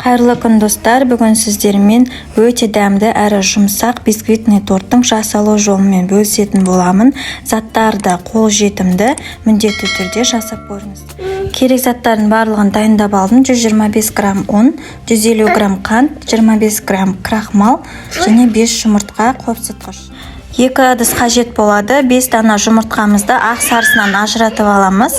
Қайырлы күн достар, бүгін сіздермен өте дәмді әрі жұмсақ бисквитный торттың жасалу жолымен бөлісетін боламын. Заттарды қолжетімді, міндетті түрде жасап көріңіз. Керек заттардың барлығын дайындап алдым. 125 грамм ұн, 150 грамм қант, 25 грамм крахмал және 5 жұмыртқа қопсытқыш. 2 ыдыс қажет болады. 5 дана жұмыртқамызды ақ сарысынан ажыратып аламыз.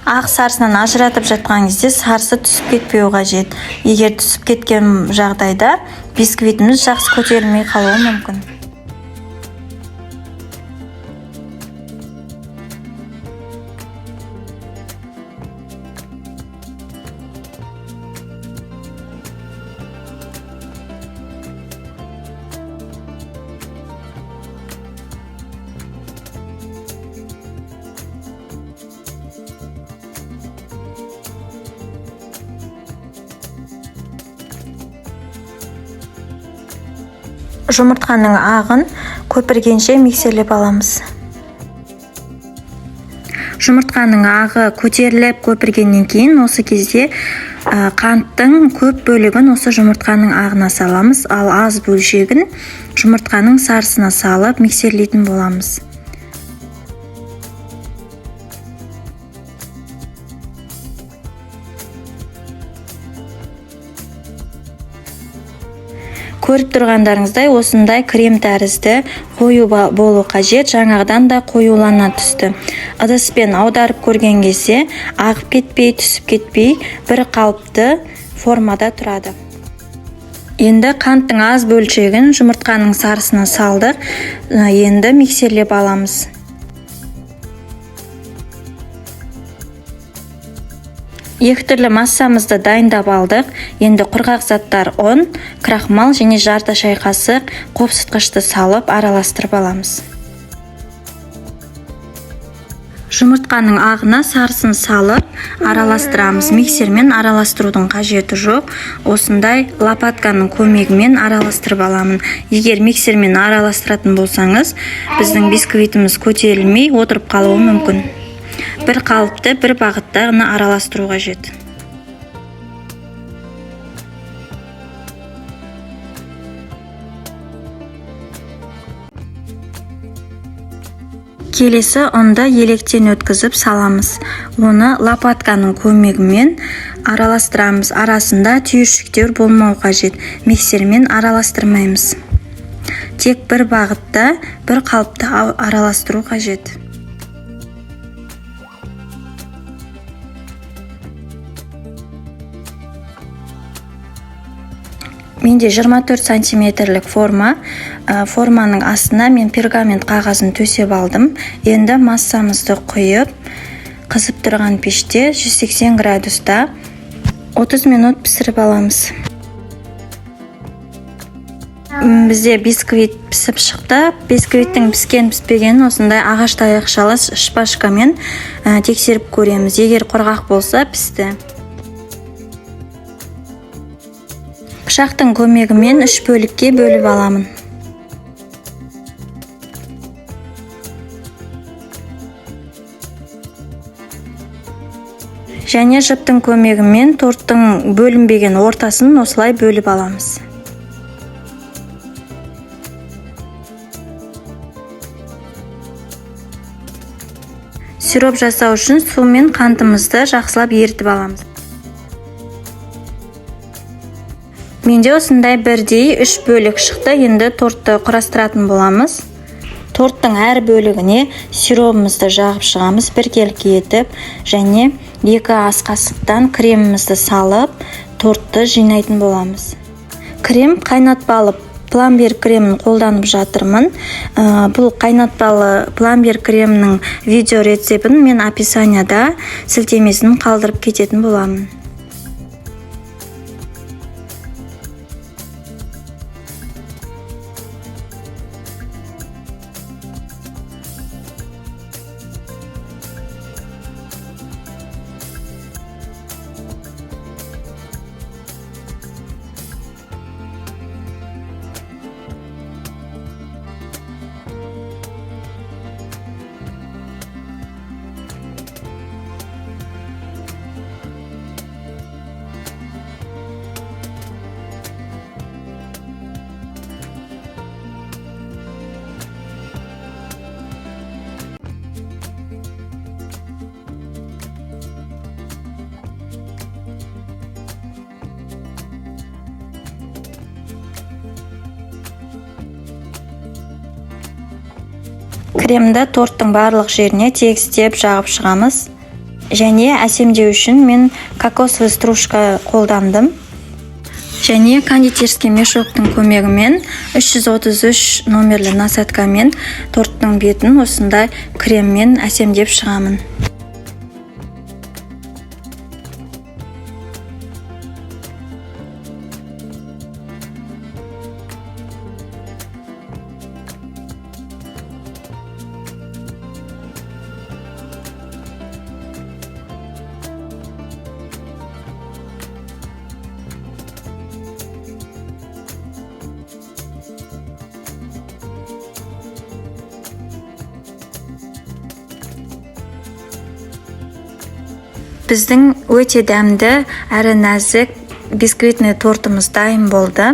Ақ сарысынан ажыратып жатқан кезде сарысы түсіп кетпеу қажет. Егер түсіп кеткен жағдайда бисквитіміз жақсы көтерілмей қалуы мүмкін. Жұмыртқаның ағын көпіргенше миксерлеп аламыз. Жұмыртқаның ағы көтеріліп көпіргеннен кейін осы кезде қанттың көп бөлігін осы жұмыртқаның ағына саламыз, ал аз бөлшегін жұмыртқаның сарысына салып миксерлейтін боламыз. Көріп тұрғандарыңыздай осындай крем тәрізді қою болу қажет, жаңағыдан да қоюлана түсті. Ыдыспен аударып көрген кезде ағып кетпей, түсіп кетпей, бір қалыпты формада тұрады. Енді қанттың аз бөлшегін жұмыртқаның сарысына салдық. Енді миксерлеп аламыз. Екі түрлі массамызды дайындап алдық. Енді құрғақ заттар ұн, крахмал және жарты шай қасық қопсытқышты салып араластырып аламыз. Жұмыртқаның ағына сарысын салып араластырамыз. Миксермен араластырудың қажеті жоқ. Осындай лопатканың көмегімен араластырып аламын. Егер миксермен араластыратын болсаңыз, біздің бисквитіміз көтерілмей отырып қалуы мүмкін. Бір қалыпты, бір бағытта ғана араластыру қажет. Келесі ұнды електен өткізіп саламыз. Оны лопатканың көмегімен араластырамыз. Арасында түйіршіктер болмау қажет. Миксермен араластырмаймыз. Тек бір бағытта, бір қалыпты араластыру қажет. Менде 24 сантиметрлік форманың астына мен пергамент қағазын төсеп алдым. Енді массамызды құйып, қызып тұрған пеште 180 градуста 30 минут пісіріп аламыз. Бізде бисквит пісіп шықты. Бисквиттің піскен-піспегенін осындай ағаш таяқшалы шпажкамен тексеріп көреміз. Егер құрғақ болса, пісті. Пышақтың көмегімен 3 бөлікке бөліп аламын. Және жіптің көмегімен торттың бөлінбеген ортасын осылай бөліп аламыз. Сироп жасау үшін су мен қантымызды жақсылап ерітіп аламыз. Менде осындай бірдей 3 бөлік шықты. Енді тортты құрастыратын боламыз. Торттың әр бөлігіне сиропымызды жағып шығамыз біркелкі етіп, және 2 ас қасықтан кремімізді салып, тортты жинайтын боламыз. Крем қайнатпалы пломбир кремін қолданып жатырмын. Бұл қайнатпалы пломбир кремінің видео рецептін мен описанияда сілтемесін қалдырып кететін боламын. Кремді торттың барлық жеріне тегістеп жағып шығамыз. Және әсемдеу үшін мен кокосовый стружка қолдандым. Және кондитерский мешоктың көмегімен 333 номерлі насадкамен торттың бетін осындай креммен әсемдеп шығамын. Біздің өте дәмді әрі нәзік бисквитный тортымыз дайын болды.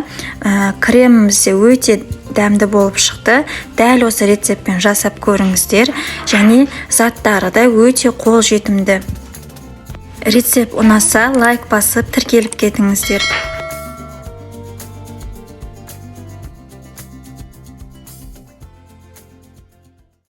Креміміз де өте дәмді болып шықты. Дәл осы рецептпен жасап көріңіздер. Және заттары да өте қолжетімді. Рецепт ұнаса лайк басып тіркеліп кетіңіздер.